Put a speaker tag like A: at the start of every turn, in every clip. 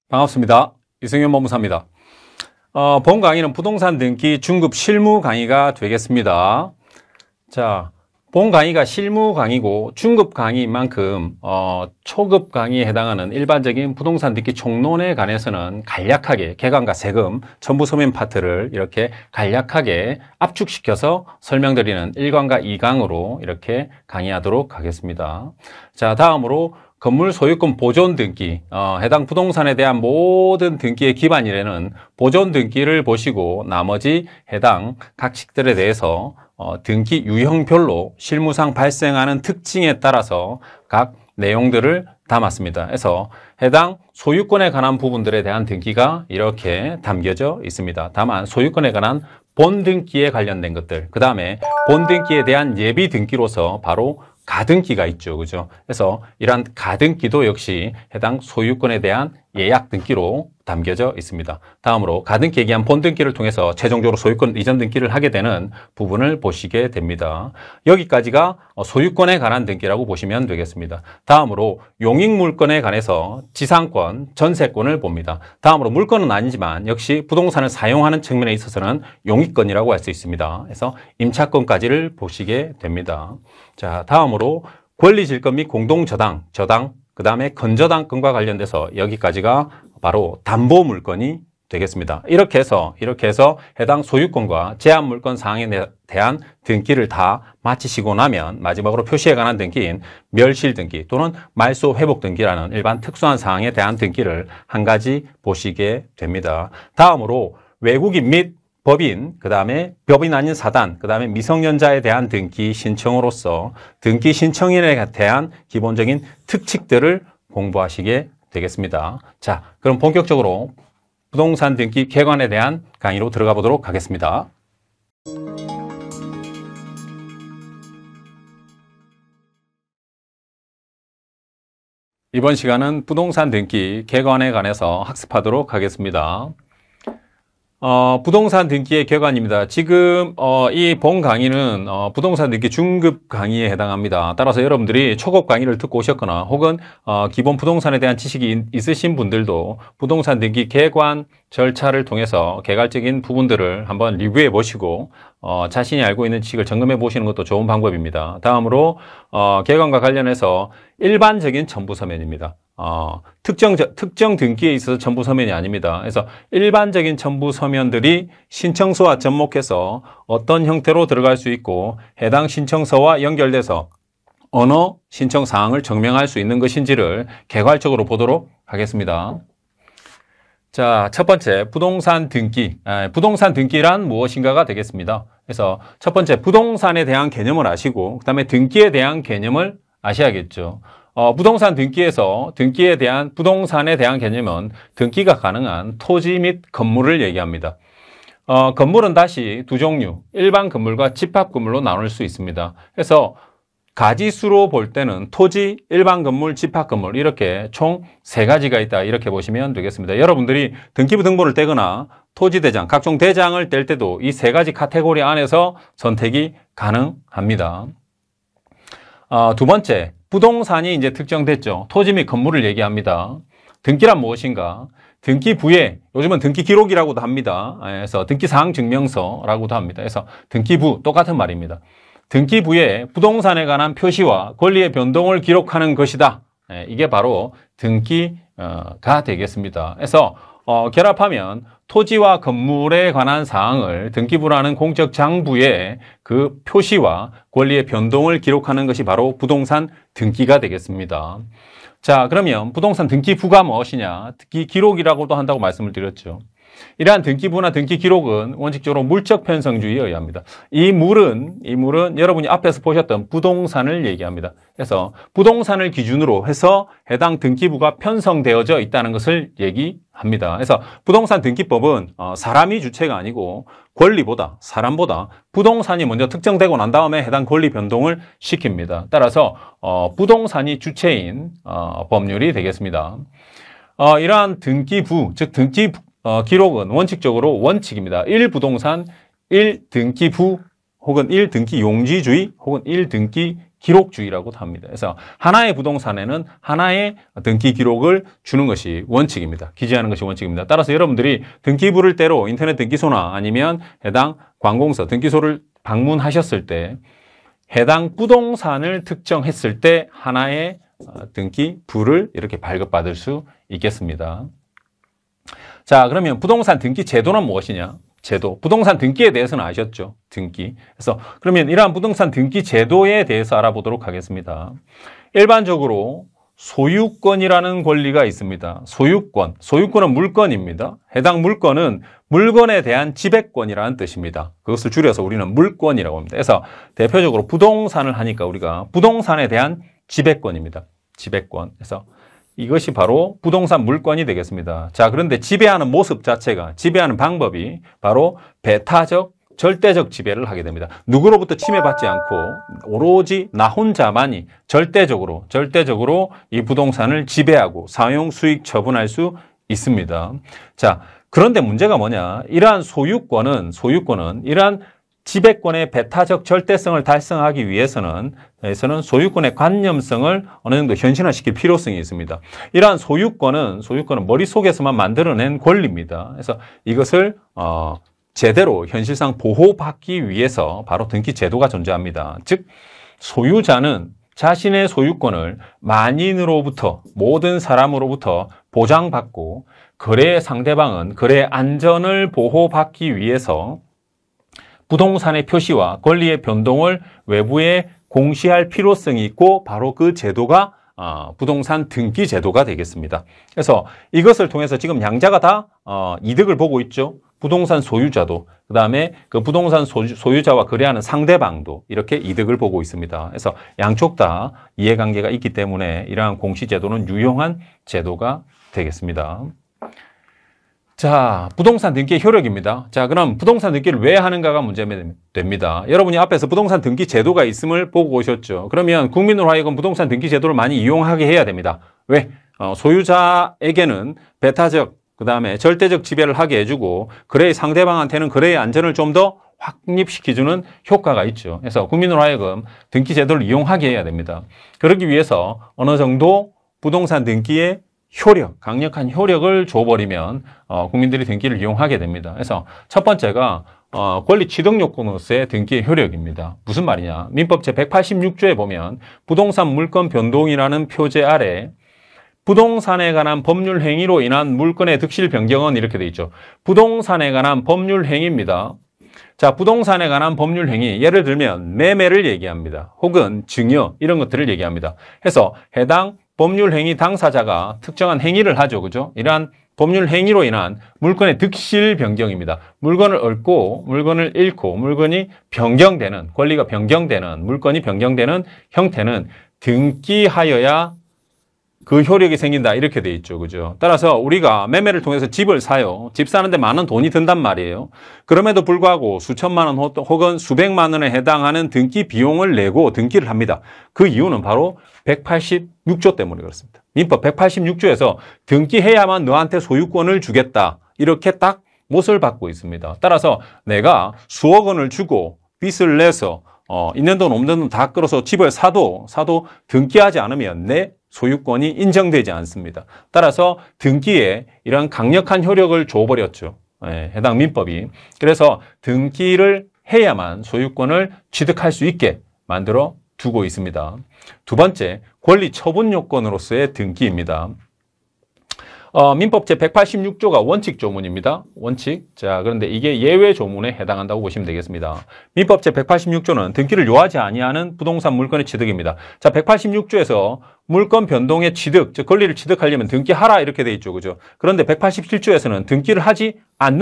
A: 반갑습니다. 이승현 법무사입니다. 본 강의는 부동산 등기 중급 실무 강의가 되겠습니다. 자, 본 강의가 실무 강의고 중급 강의인 만큼 초급 강의에 해당하는 일반적인 부동산 등기 총론에 관해서는 간략하게 개관과 세금, 첨부 서면 파트를 이렇게 간략하게 압축시켜서 설명드리는 1강과 2강으로 이렇게 강의하도록 하겠습니다. 자, 다음으로 건물 소유권 보존 등기, 해당 부동산에 대한 모든 등기의 기반이라는 보존 등기를 보시고 나머지 해당 각 식들에 대해서 등기 유형별로 실무상 발생하는 특징에 따라서 각 내용들을 담았습니다. 그래서 해당 소유권에 관한 부분들에 대한 등기가 이렇게 담겨져 있습니다. 다만 소유권에 관한 본등기에 관련된 것들, 그 다음에 본등기에 대한 예비 등기로서 바로 가등기가 있죠. 그죠? 그래서 이러한 가등기도 역시 해당 소유권에 대한 예약 등기로 담겨져 있습니다. 다음으로 가등기에 의한 본등기를 통해서 최종적으로 소유권 이전 등기를 하게 되는 부분을 보시게 됩니다. 여기까지가 소유권에 관한 등기라고 보시면 되겠습니다. 다음으로 용익물건에 관해서 지상권, 전세권을 봅니다. 다음으로 물건은 아니지만 역시 부동산을 사용하는 측면에 있어서는 용익권이라고 할 수 있습니다. 그래서 임차권까지를 보시게 됩니다. 자, 다음으로 권리질권 및 공동저당, 저당, 그 다음에 건저당권과 관련돼서 여기까지가 바로 담보물건이 되겠습니다. 이렇게 해서 해당 소유권과 제한물건 사항에 대한 등기를 다 마치시고 나면 마지막으로 표시에 관한 등기인 멸실 등기 또는 말소 회복 등기라는 일반 특수한 사항에 대한 등기를 한 가지 보시게 됩니다. 다음으로 외국인 및 법인, 그 다음에 법인 아닌 사단, 그 다음에 미성년자에 대한 등기 신청으로서 등기 신청인에 대한 기본적인 특칙들을 공부하시게 되겠습니다. 자, 그럼 본격적으로 부동산 등기 개관에 대한 강의로 들어가 보도록 하겠습니다. 이번 시간은 부동산 등기 개관에 관해서 학습하도록 하겠습니다. 부동산 등기의 개관입니다. 지금 이 본 강의는 부동산 등기 중급 강의에 해당합니다. 따라서 여러분들이 초급 강의를 듣고 오셨거나 혹은 기본 부동산에 대한 지식이 있으신 분들도 부동산 등기 개관 절차를 통해서 개괄적인 부분들을 한번 리뷰해 보시고 자신이 알고 있는 지식을 점검해 보시는 것도 좋은 방법입니다. 다음으로 개관과 관련해서 일반적인 첨부 서면입니다. 특정 등기에 있어서 첨부 서면이 아닙니다. 그래서 일반적인 첨부 서면들이 신청서와 접목해서 어떤 형태로 들어갈 수 있고 해당 신청서와 연결돼서 어느 신청 사항을 증명할 수 있는 것인지를 개괄적으로 보도록 하겠습니다. 자, 첫 번째 부동산 등기. 부동산 등기란 무엇인가가 되겠습니다. 그래서 첫 번째 부동산에 대한 개념을 아시고 그 다음에 등기에 대한 개념을 아셔야겠죠. 부동산 등기에서 등기에 대한 부동산에 대한 개념은 등기가 가능한 토지 및 건물을 얘기합니다. 건물은 다시 두 종류, 일반 건물과 집합 건물로 나눌 수 있습니다. 그래서 가지수로 볼 때는 토지, 일반 건물, 집합 건물 이렇게 총 세 가지가 있다 이렇게 보시면 되겠습니다. 여러분들이 등기부 등본을 떼거나 토지 대장, 각종 대장을 뗄 때도 이 세 가지 카테고리 안에서 선택이 가능합니다. 두 번째, 부동산이 이제 특정됐죠. 토지 및 건물을 얘기합니다. 등기란 무엇인가? 등기부에 요즘은 등기 기록이라고도 합니다. 그래서 등기사항 증명서라고도 합니다. 그래서 등기부 똑같은 말입니다. 등기부에 부동산에 관한 표시와 권리의 변동을 기록하는 것이다. 이게 바로 등기가 되겠습니다. 그래서 결합하면 토지와 건물에 관한 사항을 등기부라는 공적 장부에 그 표시와 권리의 변동을 기록하는 것이 바로 부동산 등기가 되겠습니다. 자, 그러면 부동산 등기부가 무엇이냐? 등기 기록이라고도 한다고 말씀을 드렸죠. 이러한 등기부나 등기 기록은 원칙적으로 물적 편성주의에 의합니다. 이 물은 여러분이 앞에서 보셨던 부동산을 얘기합니다. 그래서 부동산을 기준으로 해서 해당 등기부가 편성되어져 있다는 것을 얘기합니다. 그래서 부동산 등기법은 사람이 주체가 아니고 권리보다 사람보다 부동산이 먼저 특정되고 난 다음에 해당 권리 변동을 시킵니다. 따라서 부동산이 주체인 법률이 되겠습니다. 이러한 등기부, 즉 기록은 원칙적으로 원칙입니다. 1부동산, 1등기부 혹은 1등기용지주의 혹은 1등기 기록주의라고도 합니다. 그래서 하나의 부동산에는 하나의 등기 기록을 주는 것이 원칙입니다. 기재하는 것이 원칙입니다. 따라서 여러분들이 등기 부를 때로 인터넷 등기소나 아니면 해당 관공서 등기소를 방문하셨을 때 해당 부동산을 특정했을 때 하나의 등기 부를 이렇게 발급받을 수 있겠습니다. 자, 그러면 부동산 등기 제도는 무엇이냐? 제도. 부동산 등기에 대해서는 아셨죠? 등기. 그래서 그러면 이러한 부동산 등기 제도에 대해서 알아보도록 하겠습니다. 일반적으로 소유권이라는 권리가 있습니다. 소유권. 소유권은 물건입니다. 해당 물건은 물건에 대한 지배권이라는 뜻입니다. 그것을 줄여서 우리는 물권이라고 합니다. 그래서 대표적으로 부동산을 하니까 우리가 부동산에 대한 지배권입니다. 지배권. 그래서 이것이 바로 부동산 물권이 되겠습니다. 자, 그런데 지배하는 모습 자체가, 지배하는 방법이 바로 배타적, 절대적 지배를 하게 됩니다. 누구로부터 침해받지 않고 오로지 나 혼자만이 절대적으로 이 부동산을 지배하고 사용 수익 처분할 수 있습니다. 자, 그런데 문제가 뭐냐? 이러한 소유권은 이러한 지배권의 배타적 절대성을 달성하기 위해서는 소유권의 관념성을 어느 정도 현실화시킬 필요성이 있습니다. 이러한 소유권은 머릿속에서만 만들어낸 권리입니다. 그래서 이것을 제대로 현실상 보호받기 위해서 바로 등기 제도가 존재합니다. 즉 소유자는 자신의 소유권을 만인으로부터, 모든 사람으로부터 보장받고 거래 상대방은 거래 안전을 보호받기 위해서 부동산의 표시와 권리의 변동을 외부에 공시할 필요성이 있고 바로 그 제도가 부동산 등기 제도가 되겠습니다. 그래서 이것을 통해서 지금 양자가 다 이득을 보고 있죠. 부동산 소유자도, 그 다음에 그 부동산 소유자와 거래하는 상대방도 이렇게 이득을 보고 있습니다. 그래서 양쪽 다 이해관계가 있기 때문에 이러한 공시제도는 유용한 제도가 되겠습니다. 자, 부동산 등기의 효력입니다. 자, 그럼 부동산 등기를 왜 하는가가 문제됩니다. 여러분이 앞에서 부동산 등기 제도가 있음을 보고 오셨죠. 그러면 국민으로 하여금 부동산 등기 제도를 많이 이용하게 해야 됩니다. 왜? 소유자에게는 배타적, 그 다음에 절대적 지배를 하게 해주고 거래의 상대방한테는 거래의 안전을 좀 더 확립시켜주는 효과가 있죠. 그래서 국민으로 하여금 등기 제도를 이용하게 해야 됩니다. 그러기 위해서 어느 정도 부동산 등기의 효력, 강력한 효력을 줘버리면 국민들이 등기를 이용하게 됩니다. 그래서 첫 번째가 권리 취득 요건으로서의 등기의 효력입니다. 무슨 말이냐? 민법 제186조에 보면 부동산 물권 변동이라는 표제 아래 부동산에 관한 법률 행위로 인한 물권의 득실 변경은 이렇게 돼 있죠. 부동산에 관한 법률 행위입니다. 자, 부동산에 관한 법률 행위, 예를 들면 매매를 얘기합니다. 혹은 증여 이런 것들을 얘기합니다. 해서 해당 법률 행위 당사자가 특정한 행위를 하죠. 그죠? 이러한 법률 행위로 인한 물건의 득실 변경입니다. 물건을 얻고 물건을 잃고 물건이 변경되는, 권리가 변경되는, 물건이 변경되는 형태는 등기하여야 그 효력이 생긴다 이렇게 돼 있죠. 그죠? 따라서 우리가 매매를 통해서 집을 사요. 집 사는데 많은 돈이 든단 말이에요. 그럼에도 불구하고 수천만 원 혹은 수백만 원에 해당하는 등기 비용을 내고 등기를 합니다. 그 이유는 바로 186조 때문에 그렇습니다. 민법 186조에서 등기해야만 너한테 소유권을 주겠다. 이렇게 딱 못을 받고 있습니다. 따라서 내가 수억 원을 주고 빚을 내서 있는 돈 없는 돈 다 끌어서 집을 사도 등기하지 않으면 내 소유권이 인정되지 않습니다. 따라서 등기에 이런 강력한 효력을 줘버렸죠. 해당 민법이. 그래서 등기를 해야만 소유권을 취득할 수 있게 만들어 두고 있습니다. 두 번째, 권리 처분 요건으로서의 등기입니다. 민법 제186조가 원칙 조문입니다. 원칙. 자, 그런데 이게 예외 조문에 해당한다고 보시면 되겠습니다. 민법 제186조는 등기를 요하지 아니하는 부동산 물건의 취득입니다. 자, 186조에서 물건 변동의 취득, 즉 권리를 취득하려면 등기하라 이렇게 돼 있죠. 그죠? 그런데 187조에서는 등기를 하지 안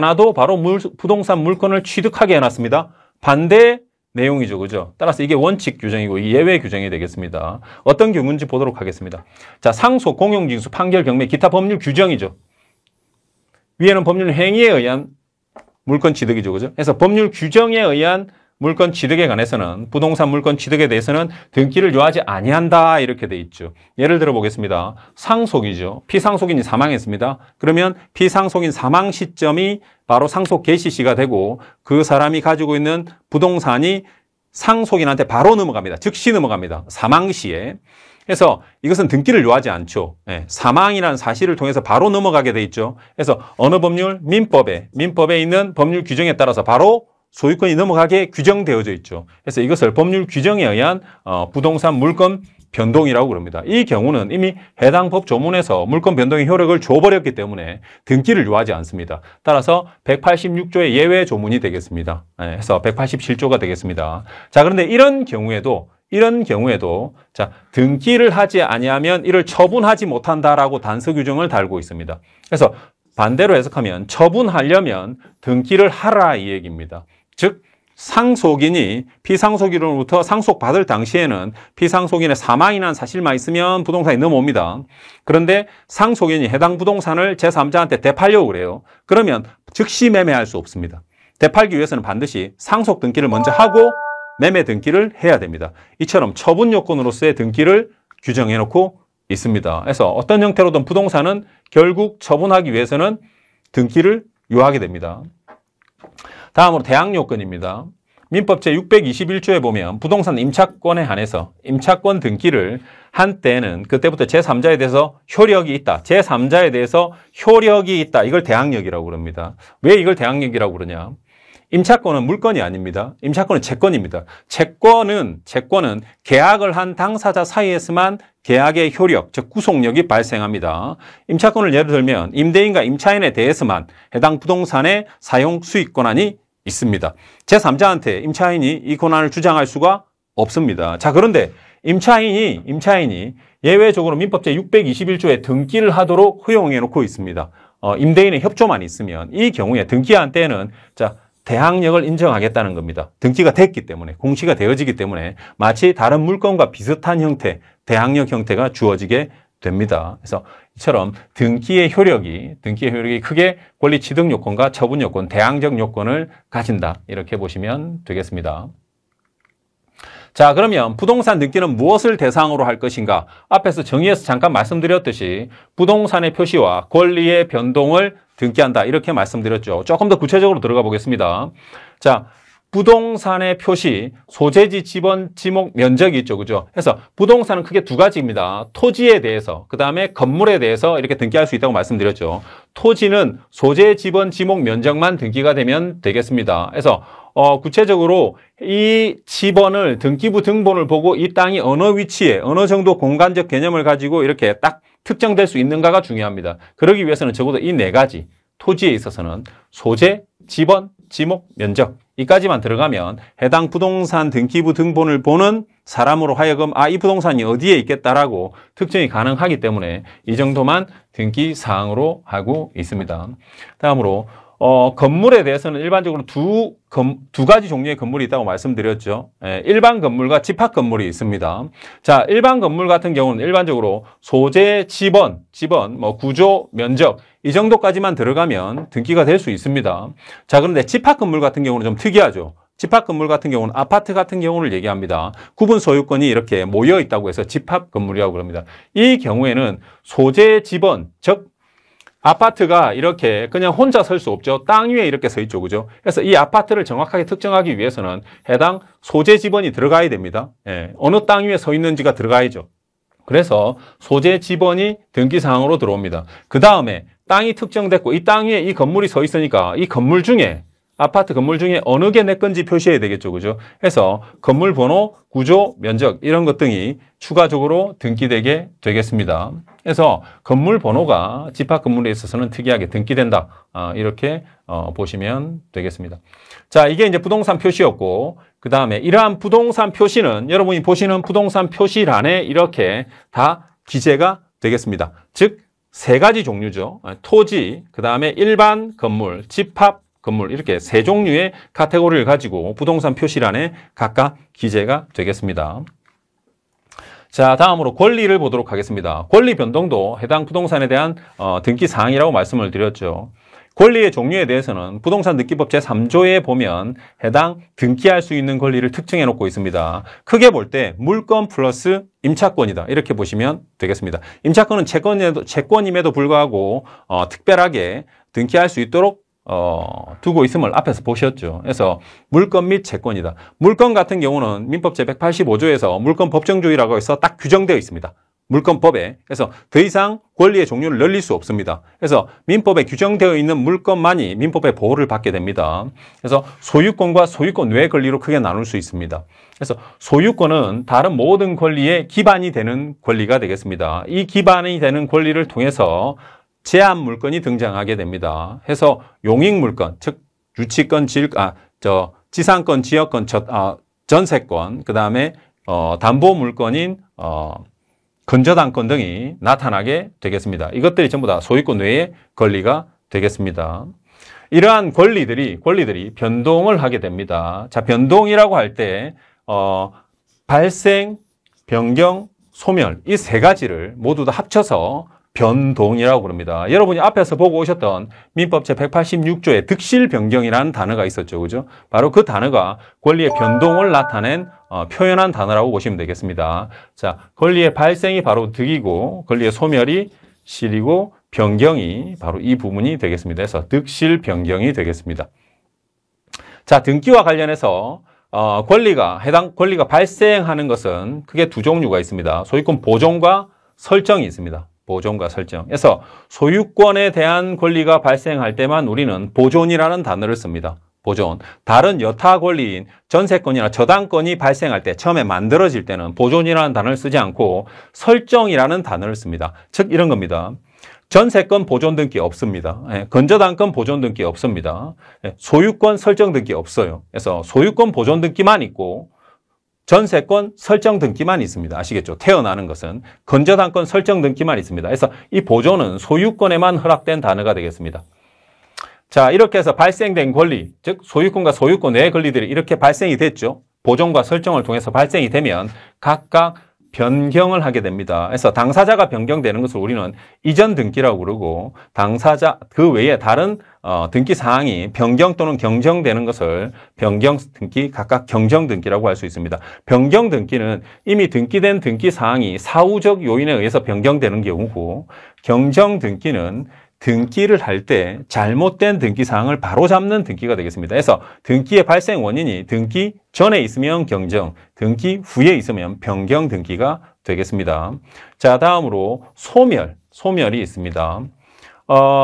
A: 와도 바로 부동산 물건을 취득하게 해놨습니다. 반대 내용이죠. 그죠? 따라서 이게 원칙 규정이고 예외 규정이 되겠습니다. 어떤 경우인지 보도록 하겠습니다. 자, 상속, 공용징수, 판결, 경매, 기타 법률 규정이죠. 위에는 법률 행위에 의한 물건 취득이죠. 그죠? 그래서 법률 규정에 의한 물건 취득에 관해서는 부동산 물건 취득에 대해서는 등기를 요하지 아니한다 이렇게 돼 있죠. 예를 들어 보겠습니다. 상속이죠. 피상속인이 사망했습니다. 그러면 피상속인 사망 시점이 바로 상속 개시 시가 되고 그 사람이 가지고 있는 부동산이 상속인한테 바로 넘어갑니다. 즉시 넘어갑니다. 사망 시에. 그래서 이것은 등기를 요하지 않죠. 예, 사망이라는 사실을 통해서 바로 넘어가게 돼 있죠. 그래서 어느 법률? 민법에 있는 법률 규정에 따라서 바로 소유권이 넘어가게 규정되어져 있죠. 그래서 이것을 법률 규정에 의한 부동산 물권 변동이라고 그럽니다. 이 경우는 이미 해당 법 조문에서 물권 변동의 효력을 줘버렸기 때문에 등기를 요하지 않습니다. 따라서 186조의 예외 조문이 되겠습니다. 그래서 187조가 되겠습니다. 자, 그런데 이런 경우에도 자, 등기를 하지 아니하면 이를 처분하지 못한다라고 단서 규정을 달고 있습니다. 그래서 반대로 해석하면 처분하려면 등기를 하라 이 얘기입니다. 즉 상속인이 피상속인으로부터 상속받을 당시에는 피상속인의 사망이라는 사실만 있으면 부동산이 넘어옵니다. 그런데 상속인이 해당 부동산을 제3자한테 되팔려고 그래요. 그러면 즉시 매매할 수 없습니다. 되팔기 위해서는 반드시 상속 등기를 먼저 하고 매매 등기를 해야 됩니다. 이처럼 처분 요건으로서의 등기를 규정해 놓고 있습니다. 그래서 어떤 형태로든 부동산은 결국 처분하기 위해서는 등기를 요하게 됩니다. 다음으로 대항 요건입니다. 민법 제621조에 보면 부동산 임차권에 한해서 임차권 등기를 한 때는 그때부터 제3자에 대해서 효력이 있다. 제3자에 대해서 효력이 있다. 이걸 대항력이라고 그럽니다. 왜 이걸 대항력이라고 그러냐? 임차권은 물건이 아닙니다. 임차권은 채권입니다. 채권은 계약을 한 당사자 사이에서만 계약의 효력, 즉 구속력이 발생합니다. 임차권을 예를 들면 임대인과 임차인에 대해서만 해당 부동산의 사용 수익 권한이 있습니다. 제3자한테 임차인이 이 권한을 주장할 수가 없습니다. 자, 그런데 임차인이 예외적으로 민법 제621조에 등기를 하도록 허용해 놓고 있습니다. 임대인의 협조만 있으면 이 경우에 등기한 때는 자, 대항력을 인정하겠다는 겁니다. 등기가 됐기 때문에, 공시가 되어지기 때문에 마치 다른 물건과 비슷한 형태, 대항력 형태가 주어지게 됩니다. 그래서 이처럼 등기의 효력이 크게 권리 취득 요건과 처분 요건, 대항적 요건을 가진다. 이렇게 보시면 되겠습니다. 자, 그러면 부동산 등기는 무엇을 대상으로 할 것인가? 앞에서 정의에서 잠깐 말씀드렸듯이 부동산의 표시와 권리의 변동을 등기한다. 이렇게 말씀드렸죠. 조금 더 구체적으로 들어가 보겠습니다. 자, 부동산의 표시, 소재지, 지번, 지목, 면적이 있죠. 그죠? 그래서 부동산은 크게 두 가지입니다. 토지에 대해서, 그 다음에 건물에 대해서 이렇게 등기할 수 있다고 말씀드렸죠. 토지는 소재, 지번, 지목, 면적만 등기가 되면 되겠습니다. 그래서 구체적으로 이 지번을 등기부 등본을 보고 이 땅이 어느 위치에 어느 정도 공간적 개념을 가지고 이렇게 딱 특정될 수 있는가가 중요합니다. 그러기 위해서는 적어도 이 네 가지 토지에 있어서는 소재, 지번, 지목, 면적 이까지만 들어가면 해당 부동산 등기부 등본을 보는 사람으로 하여금 이 부동산이 어디에 있겠다라고 특정이 가능하기 때문에 이 정도만 등기 사항으로 하고 있습니다. 다음으로 건물에 대해서는 일반적으로 두 가지 종류의 건물이 있다고 말씀드렸죠. 일반 건물과 집합 건물이 있습니다. 자, 일반 건물 같은 경우는 일반적으로 소재, 지번, 구조, 면적 이 정도까지만 들어가면 등기가 될 수 있습니다. 자, 그런데 집합 건물 같은 경우는 좀 특이하죠. 집합 건물 같은 경우는 아파트 같은 경우를 얘기합니다. 구분 소유권이 이렇게 모여 있다고 해서 집합 건물이라고 그럽니다. 이 경우에는 소재, 지번, 즉 아파트가 이렇게 그냥 혼자 설 수 없죠. 땅 위에 이렇게 서 있죠. 그죠? 그래서 이 아파트를 정확하게 특정하기 위해서는 해당 소재 지번이 들어가야 됩니다. 어느 땅 위에 서 있는지가 들어가야죠. 그래서 소재 지번이 등기사항으로 들어옵니다. 그 다음에 땅이 특정됐고 이 땅 위에 이 건물이 서 있으니까 이 건물 중에 아파트 건물 중에 어느 게 내 건지 표시해야 되겠죠. 그죠? 그래서 건물 번호, 구조, 면적 이런 것 등이 추가적으로 등기되게 되겠습니다. 그래서 건물 번호가 집합 건물에 있어서는 특이하게 등기된다. 이렇게 보시면 되겠습니다. 자, 이게 이제 부동산 표시였고 그 다음에 이러한 부동산 표시는 여러분이 보시는 부동산 표시란에 이렇게 다 기재가 되겠습니다. 즉, 세 가지 종류죠. 토지, 그 다음에 일반 건물, 집합 건물 이렇게 세 종류의 카테고리를 가지고 부동산 표시란에 각각 기재가 되겠습니다. 자, 다음으로 권리를 보도록 하겠습니다. 권리 변동도 해당 부동산에 대한 등기 사항이라고 말씀을 드렸죠. 권리의 종류에 대해서는 부동산 등기법 제3조에 보면 해당 등기할 수 있는 권리를 특정해 놓고 있습니다. 크게 볼 때 물권 플러스 임차권이다. 이렇게 보시면 되겠습니다. 임차권은 채권임에도 불구하고 특별하게 등기할 수 있도록 두고 있음을 앞에서 보셨죠. 그래서 물건 및 채권이다. 물건 같은 경우는 민법 제185조에서 물건 법정주의라고 해서 딱 규정되어 있습니다. 물건법에. 그래서 더 이상 권리의 종류를 늘릴 수 없습니다. 그래서 민법에 규정되어 있는 물건만이 민법의 보호를 받게 됩니다. 그래서 소유권과 소유권 외의 권리로 크게 나눌 수 있습니다. 그래서 소유권은 다른 모든 권리의 기반이 되는 권리가 되겠습니다. 이 기반이 되는 권리를 통해서 제한 물건이 등장하게 됩니다. 해서 용익 물건, 즉 유치권, 지상권, 지역권, 전세권, 그 다음에 담보 물건인 근저당권 등이 나타나게 되겠습니다. 이것들이 전부 다 소유권 외의 권리가 되겠습니다. 이러한 권리들이 변동을 하게 됩니다. 자, 변동이라고 할 때 발생, 변경, 소멸 이 세 가지를 모두 다 합쳐서 변동이라고 부릅니다. 여러분이 앞에서 보고 오셨던 민법 제186조에 득실 변경이라는 단어가 있었죠. 그죠? 바로 그 단어가 권리의 변동을 나타낸 표현한 단어라고 보시면 되겠습니다. 자, 권리의 발생이 바로 득이고 권리의 소멸이 실이고 변경이 바로 이 부분이 되겠습니다. 그래서 득실 변경이 되겠습니다. 자, 등기와 관련해서 해당 권리가 발생하는 것은 크게 두 종류가 있습니다. 소유권 보존과 설정이 있습니다. 보존과 설정. 그래서 소유권에 대한 권리가 발생할 때만 우리는 보존이라는 단어를 씁니다. 보존. 다른 여타 권리인 전세권이나 저당권이 발생할 때, 처음에 만들어질 때는 보존이라는 단어를 쓰지 않고 설정이라는 단어를 씁니다. 즉 이런 겁니다. 전세권 보존 등기 없습니다. 근저당권 보존 등기 없습니다. 소유권 설정 등기 없어요. 그래서 소유권 보존 등기만 있고 전세권 설정 등기만 있습니다. 아시겠죠? 태어나는 것은 근저당권 설정 등기만 있습니다. 그래서 이 보존은 소유권에만 허락된 단어가 되겠습니다. 자, 이렇게 해서 발생된 권리, 즉 소유권과 소유권 외의 권리들이 이렇게 발생이 됐죠. 보존과 설정을 통해서 발생이 되면 각각 변경을 하게 됩니다. 그래서 당사자가 변경되는 것을 우리는 이전 등기라고 부르고 당사자 그 외에 다른 등기 사항이 변경 또는 경정되는 것을 변경 등기, 각각 경정 등기라고 할 수 있습니다. 변경 등기는 이미 등기된 등기 사항이 사후적 요인에 의해서 변경되는 경우고, 경정 등기는 등기를 할 때 잘못된 등기 사항을 바로잡는 등기가 되겠습니다. 그래서 등기의 발생 원인이 등기 전에 있으면 경정, 등기 후에 있으면 변경 등기가 되겠습니다. 자, 다음으로 소멸이 있습니다.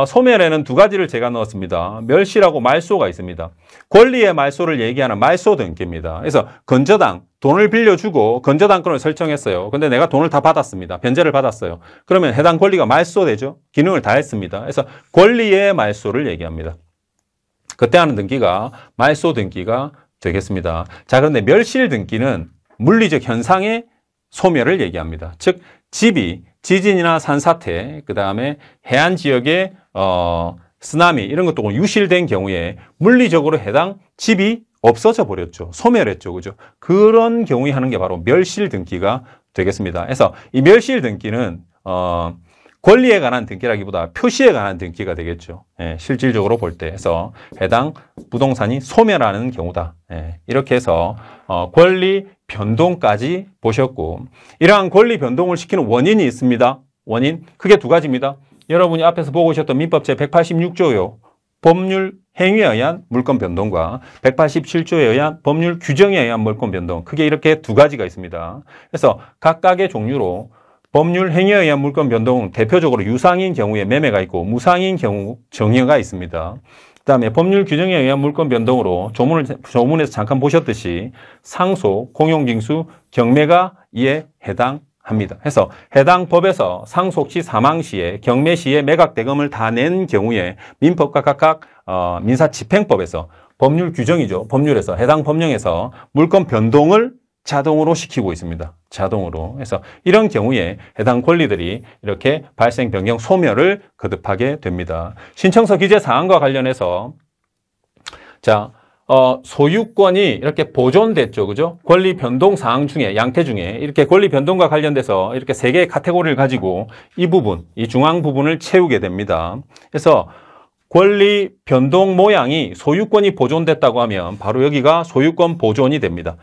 A: 소멸에는 두 가지를 제가 넣었습니다. 멸실하고 말소가 있습니다. 권리의 말소를 얘기하는 말소 등기입니다. 그래서 근저당, 돈을 빌려주고 근저당권을 설정했어요. 근데 내가 돈을 다 받았습니다. 변제를 받았어요. 그러면 해당 권리가 말소되죠. 기능을 다 했습니다. 그래서 권리의 말소를 얘기합니다. 그때 하는 등기가 말소 등기가 되겠습니다. 자, 그런데 멸실 등기는 물리적 현상의 소멸을 얘기합니다. 즉 집이 지진이나 산사태, 그 다음에 해안 지역의 쓰나미 이런 것도 유실된 경우에 물리적으로 해당 집이 없어져 버렸죠. 소멸했죠. 그죠? 그런 경우에 하는 게 바로 멸실 등기가 되겠습니다. 그래서 이 멸실 등기는 권리에 관한 등기라기보다 표시에 관한 등기가 되겠죠. 실질적으로 볼 때 해서 해당 부동산이 소멸하는 경우다. 이렇게 해서 권리 변동까지 보셨고, 이러한 권리 변동을 시키는 원인이 있습니다. 원인 크게 두 가지입니다. 여러분이 앞에서 보고 오셨던 민법 제186조요. 법률 행위에 의한 물권 변동과 187조에 의한 법률 규정에 의한 물권 변동, 크게 이렇게 두 가지가 있습니다. 그래서 각각의 종류로 법률 행위에 의한 물권 변동은 대표적으로 유상인 경우에 매매가 있고 무상인 경우 정여가 있습니다. 그 다음에 법률 규정에 의한 물권 변동으로 조문에서 잠깐 보셨듯이 상속, 공용징수, 경매가 이에 해당합니다. 그래서 해당 법에서 상속 시, 사망 시에, 경매 시에 매각 대금을 다 낸 경우에 민법과 각각 민사집행법에서 법률 규정이죠. 법률에서 해당 법령에서 물권 변동을 자동으로 시키고 있습니다. 자동으로. 그래서 이런 경우에 해당 권리들이 이렇게 발생, 변경, 소멸을 거듭하게 됩니다. 신청서 기재 사항과 관련해서 자, 소유권이 이렇게 보존됐죠. 그죠? 권리 변동 사항 중에, 양태 중에 이렇게 권리 변동과 관련돼서 이렇게 세 개의 카테고리를 가지고 이 부분, 이 중앙 부분을 채우게 됩니다. 그래서 권리 변동 모양이 소유권이 보존됐다고 하면 바로 여기가 소유권 보존이 됩니다.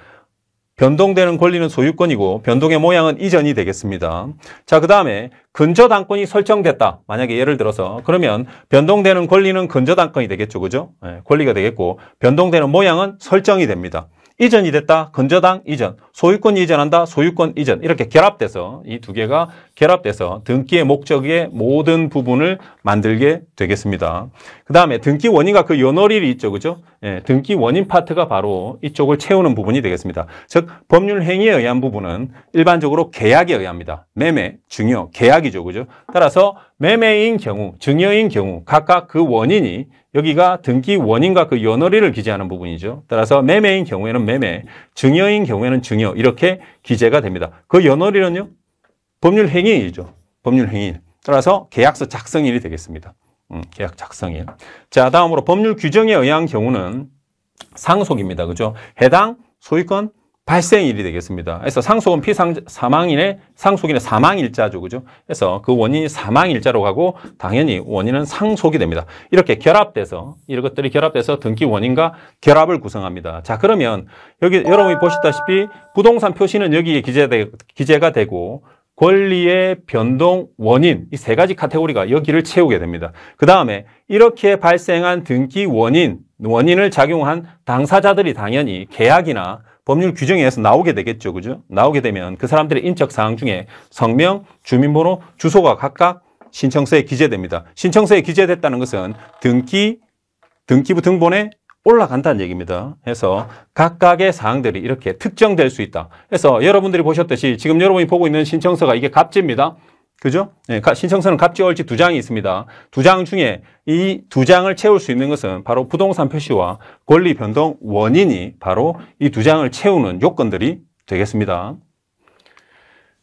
A: 변동되는 권리는 소유권이고 변동의 모양은 이전이 되겠습니다. 자, 그 다음에 근저당권이 설정됐다. 만약에 예를 들어서 그러면 변동되는 권리는 근저당권이 되겠죠. 그죠? 네, 권리가 되겠고 변동되는 모양은 설정이 됩니다. 이전이 됐다. 근저당 이전. 소유권이 이전한다. 소유권 이전. 이렇게 결합돼서 이 두 개가 결합돼서 등기의 목적의 모든 부분을 만들게 되겠습니다. 그 다음에 등기 원인과 그 연월일이 있죠. 그죠? 예, 등기 원인 파트가 바로 이쪽을 채우는 부분이 되겠습니다. 즉 법률 행위에 의한 부분은 일반적으로 계약에 의합니다. 매매, 증여, 계약이죠. 그죠? 따라서 매매인 경우, 증여인 경우 각각 그 원인이 여기가 등기 원인과 그 연월일을 기재하는 부분이죠. 따라서 매매인 경우에는 매매, 증여인 경우에는 증여 이렇게 기재가 됩니다. 그 연월일은요? 법률 행위일이죠. 법률 행위일. 따라서 계약서 작성일이 되겠습니다. 계약 작성일. 자, 다음으로 법률 규정에 의한 경우는 상속입니다. 그죠? 해당 소유권 발생일이 되겠습니다. 그래서 상속은 사망인의 상속인의 사망일자죠. 그죠? 그래서 그 원인이 사망일자로 가고 당연히 원인은 상속이 됩니다. 이렇게 결합돼서 이런 것들이 결합돼서 등기 원인과 결합을 구성합니다. 자, 그러면 여기 여러분이 보시다시피 부동산 표시는 여기에 기재가 되고 권리의 변동 원인 이 세 가지 카테고리가 여기를 채우게 됩니다. 그 다음에 이렇게 발생한 등기 원인을 작용한 당사자들이 당연히 계약이나 법률 규정에 의해서 나오게 되겠죠. 그죠? 나오게 되면 그 사람들의 인적 사항 중에 성명, 주민번호, 주소가 각각 신청서에 기재됩니다. 신청서에 기재됐다는 것은 등기부 등본에 올라간다는 얘기입니다. 해서 각각의 사항들이 이렇게 특정될 수 있다. 그래서 여러분들이 보셨듯이 지금 여러분이 보고 있는 신청서가 이게 갑지입니다. 그죠? 네, 신청서는 갑지 월지 두 장이 있습니다. 두 장 중에 이 두 장을 채울 수 있는 것은 바로 부동산 표시와 권리 변동 원인이 바로 이 두 장을 채우는 요건들이 되겠습니다.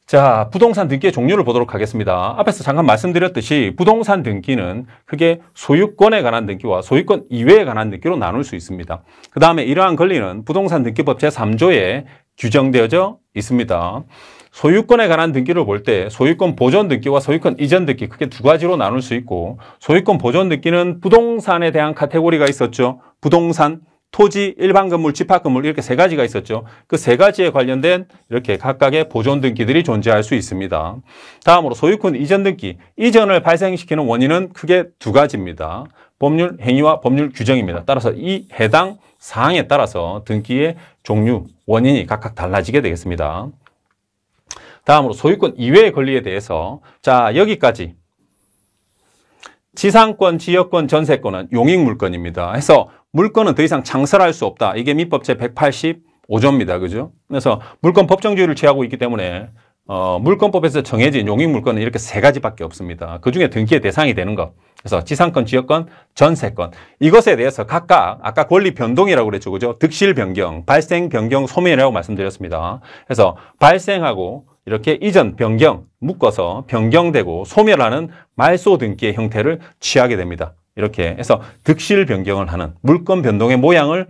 A: 자, 부동산 등기의 종류를 보도록 하겠습니다. 앞에서 잠깐 말씀드렸듯이 부동산 등기는 크게 소유권에 관한 등기와 소유권 이외에 관한 등기로 나눌 수 있습니다. 그 다음에 이러한 권리는 부동산 등기법 제3조에 규정되어져 있습니다. 소유권에 관한 등기를 볼 때 소유권 보존 등기와 소유권 이전 등기 크게 두 가지로 나눌 수 있고 소유권 보존 등기는 부동산에 대한 카테고리가 있었죠. 부동산, 토지, 일반 건물, 집합 건물 이렇게 세 가지가 있었죠. 그 세 가지에 관련된 이렇게 각각의 보존 등기들이 존재할 수 있습니다. 다음으로 소유권 이전 등기, 이전을 발생시키는 원인은 크게 두 가지입니다. 법률 행위와 법률 규정입니다. 따라서 이 해당 사항에 따라서 등기의 종류, 원인이 각각 달라지게 되겠습니다. 다음으로 소유권 이외의 권리에 대해서 자 여기까지 지상권, 지역권, 전세권은 용익물권입니다. 해서 물권은 더 이상 창설할 수 없다. 이게 민법 제185조입니다. 그죠? 그래서 물권 법정주의를 취하고 있기 때문에 물권법에서 정해진 용익물권은 이렇게 세 가지밖에 없습니다. 그중에 등기의 대상이 되는 것. 그래서 지상권, 지역권, 전세권. 이것에 대해서 각각 아까 권리 변동이라고 그랬죠. 그죠? 득실 변경, 발생 변경, 소멸이라고 말씀드렸습니다. 그래서 발생하고 이렇게 이전, 변경, 묶어서 변경되고 소멸하는 말소 등기의 형태를 취하게 됩니다. 이렇게 해서 득실 변경을 하는 물권 변동의 모양을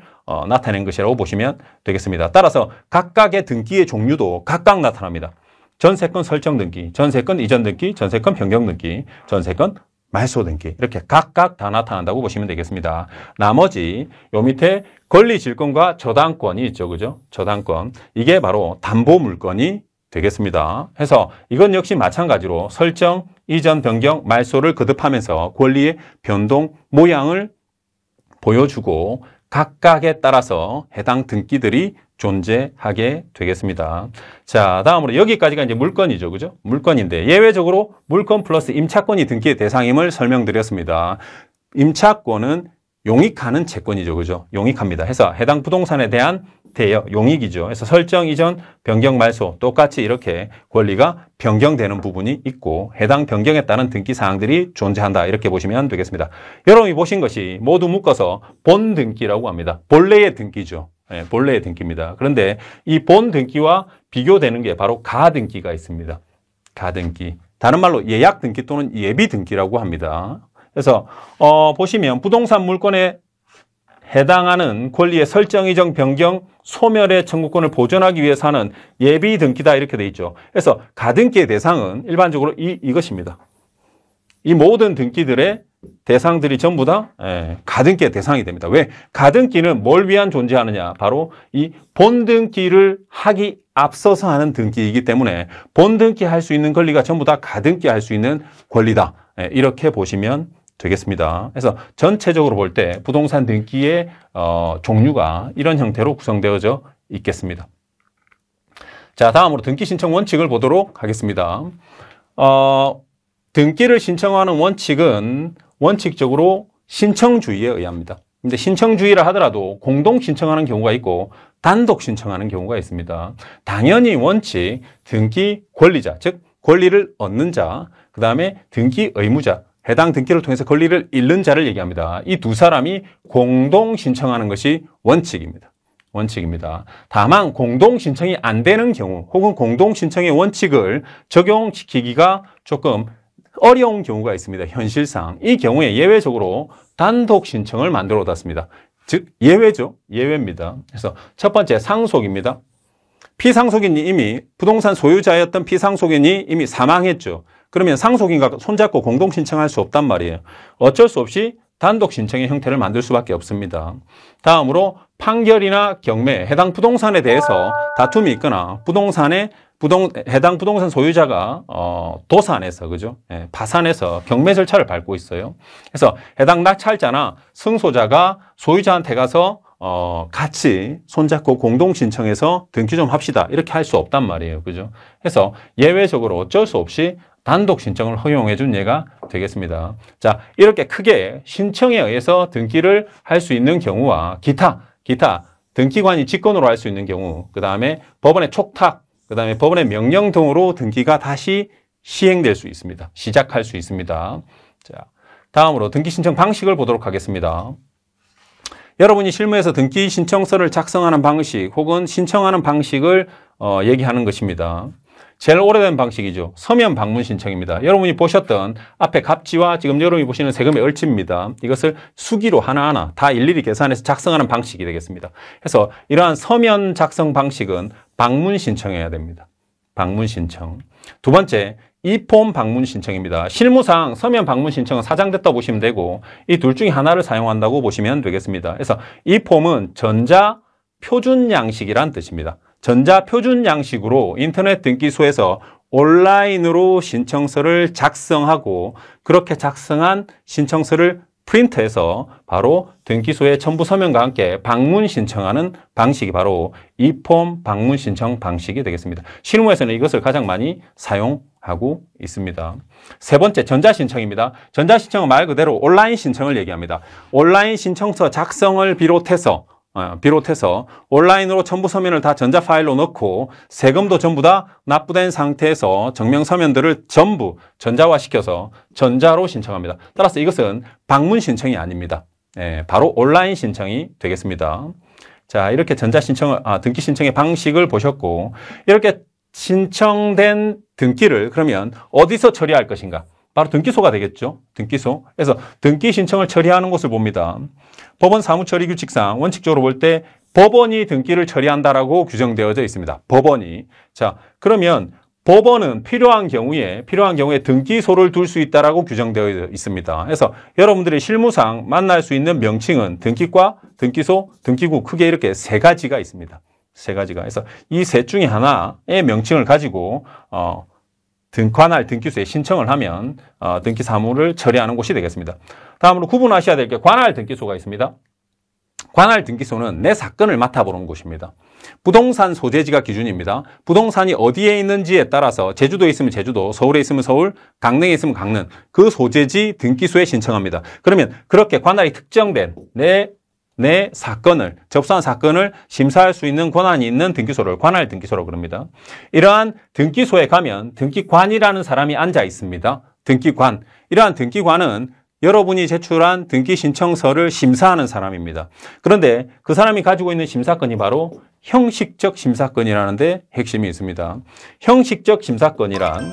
A: 나타낸 것이라고 보시면 되겠습니다. 따라서 각각의 등기의 종류도 각각 나타납니다. 전세권 설정 등기, 전세권 이전 등기, 전세권 변경 등기, 전세권 말소 등기 이렇게 각각 다 나타난다고 보시면 되겠습니다. 나머지 요 밑에 권리질권과 저당권이 있죠. 그죠? 저당권. 이게 바로 담보물권이 되겠습니다. 해서 이건 역시 마찬가지로 설정, 이전, 변경, 말소를 거듭하면서 권리의 변동 모양을 보여주고 각각에 따라서 해당 등기들이 존재하게 되겠습니다. 자, 다음으로 여기까지가 이제 물권이죠. 그죠? 물권인데 예외적으로 물권 플러스 임차권이 등기의 대상임을 설명드렸습니다. 임차권은 용익하는 채권이죠. 그죠? 용익합니다. 해서 해당 부동산에 대한 대여, 용익이죠. 그래서 설정, 이전, 변경, 말소 똑같이 이렇게 권리가 변경되는 부분이 있고 해당 변경에 따른 등기 사항들이 존재한다. 이렇게 보시면 되겠습니다. 여러분이 보신 것이 모두 묶어서 본 등기라고 합니다. 본래의 등기죠. 네, 본래의 등기입니다. 그런데 이 본 등기와 비교되는 게 바로 가등기가 있습니다. 가등기. 다른 말로 예약 등기 또는 예비 등기라고 합니다. 그래서 보시면 부동산 물권에 해당하는 권리의 설정, 이전, 변경, 소멸의 청구권을 보존하기 위해서 하는 예비 등기다 이렇게 돼 있죠. 그래서 가등기의 대상은 일반적으로 이것입니다. 이 모든 등기들의 대상들이 전부 다 가등기의 대상이 됩니다. 왜? 가등기는 뭘 위한 존재하느냐? 바로 이 본등기를 하기 앞서서 하는 등기이기 때문에 본등기 할 수 있는 권리가 전부 다 가등기 할 수 있는 권리다. 이렇게 보시면 되겠습니다. 그래서 전체적으로 볼 때 부동산 등기의 종류가 이런 형태로 구성되어져 있겠습니다. 자, 다음으로 등기 신청 원칙을 보도록 하겠습니다. 등기를 신청하는 원칙은 원칙적으로 신청주의에 의합니다. 근데 신청주의라 하더라도 공동 신청하는 경우가 있고 단독 신청하는 경우가 있습니다. 당연히 원칙, 등기 권리자, 즉 권리를 얻는 자, 그 다음에 등기 의무자, 해당 등기를 통해서 권리를 잃는 자를 얘기합니다. 이 두 사람이 공동 신청하는 것이 원칙입니다. 원칙입니다. 다만 공동 신청이 안 되는 경우 혹은 공동 신청의 원칙을 적용시키기가 조금 어려운 경우가 있습니다. 현실상. 이 경우에 예외적으로 단독 신청을 만들어 놨습니다. 즉 예외죠. 예외입니다. 그래서 첫 번째 상속입니다. 피상속인이 이미 부동산 소유자였던 피상속인이 이미 사망했죠. 그러면 상속인과 손잡고 공동 신청할 수 없단 말이에요. 어쩔 수 없이 단독 신청의 형태를 만들 수밖에 없습니다. 다음으로 판결이나 경매, 해당 부동산에 대해서 다툼이 있거나 해당 부동산 소유자가 도산해서 그죠? 파산해서 경매 절차를 밟고 있어요. 그래서 해당 낙찰자나 승소자가 소유자한테 가서 같이 손잡고 공동 신청해서 등기 좀 합시다. 이렇게 할 수 없단 말이에요. 그죠? 그래서 예외적으로 어쩔 수 없이 단독 신청을 허용해 준 예가 되겠습니다. 자, 이렇게 크게 신청에 의해서 등기를 할 수 있는 경우와 기타 등기관이 직권으로 할 수 있는 경우, 그 다음에 법원의 촉탁, 그 다음에 법원의 명령 등으로 등기가 다시 시행될 수 있습니다. 시작할 수 있습니다. 자, 다음으로 등기 신청 방식을 보도록 하겠습니다. 여러분이 실무에서 등기 신청서를 작성하는 방식 혹은 신청하는 방식을 얘기하는 것입니다. 제일 오래된 방식이죠. 서면 방문 신청입니다. 여러분이 보셨던 앞에 갑지와 지금 여러분이 보시는 세금의 얼치입니다. 이것을 수기로 하나하나 다 일일이 계산해서 작성하는 방식이 되겠습니다. 그래서 이러한 서면 작성 방식은 방문 신청해야 됩니다. 방문 신청. 두 번째, 이폼 방문 신청입니다. 실무상 서면 방문 신청은 사장됐다 보시면 되고 이 둘 중에 하나를 사용한다고 보시면 되겠습니다. 그래서 이 폼은 전자 표준 양식이란 뜻입니다. 전자 표준 양식으로 인터넷 등기소에서 온라인으로 신청서를 작성하고 그렇게 작성한 신청서를 프린트해서 바로 등기소에 첨부 서면과 함께 방문 신청하는 방식이 바로 이폼 방문 신청 방식이 되겠습니다. 실무에서는 이것을 가장 많이 사용하고 있습니다. 세 번째, 전자신청입니다. 전자신청은 말 그대로 온라인 신청을 얘기합니다. 온라인 신청서 작성을 비롯해서 온라인으로 첨부 서면을 다 전자 파일로 넣고 세금도 전부 다 납부된 상태에서 증명 서면들을 전부 전자화시켜서 전자로 신청합니다. 따라서 이것은 방문 신청이 아닙니다. 바로 온라인 신청이 되겠습니다. 자, 이렇게 등기 신청의 방식을 보셨고 이렇게 신청된 등기를 그러면 어디서 처리할 것인가? 바로 등기소가 되겠죠. 등기소. 그래서 등기 신청을 처리하는 곳을 봅니다. 법원 사무처리규칙상 원칙적으로 볼 때 법원이 등기를 처리한다라고 규정되어져 있습니다. 법원이. 자, 그러면 법원은 필요한 경우에 등기소를 둘 수 있다라고 규정되어 있습니다. 그래서 여러분들이 실무상 만날 수 있는 명칭은 등기과, 등기소, 등기구 크게 이렇게 세 가지가 있습니다. 세 가지가. 그래서 이 셋 중에 하나의 명칭을 가지고 관할 등기소에 신청을 하면 등기 사무를 처리하는 곳이 되겠습니다. 다음으로 구분하셔야 될 게 관할 등기소가 있습니다. 관할 등기소는 내 사건을 맡아보는 곳입니다. 부동산 소재지가 기준입니다. 부동산이 어디에 있는지에 따라서 제주도에 있으면 제주도, 서울에 있으면 서울, 강릉에 있으면 강릉 그 소재지 등기소에 신청합니다. 그러면 그렇게 관할이 특정된 내 사건을, 접수한 사건을 심사할 수 있는 권한이 있는 등기소를 관할 등기소라고 그럽니다. 이러한 등기소에 가면 등기관이라는 사람이 앉아 있습니다. 등기관. 이러한 등기관은 여러분이 제출한 등기 신청서를 심사하는 사람입니다. 그런데 그 사람이 가지고 있는 심사권이 바로 형식적 심사권이라는 데 핵심이 있습니다. 형식적 심사권이란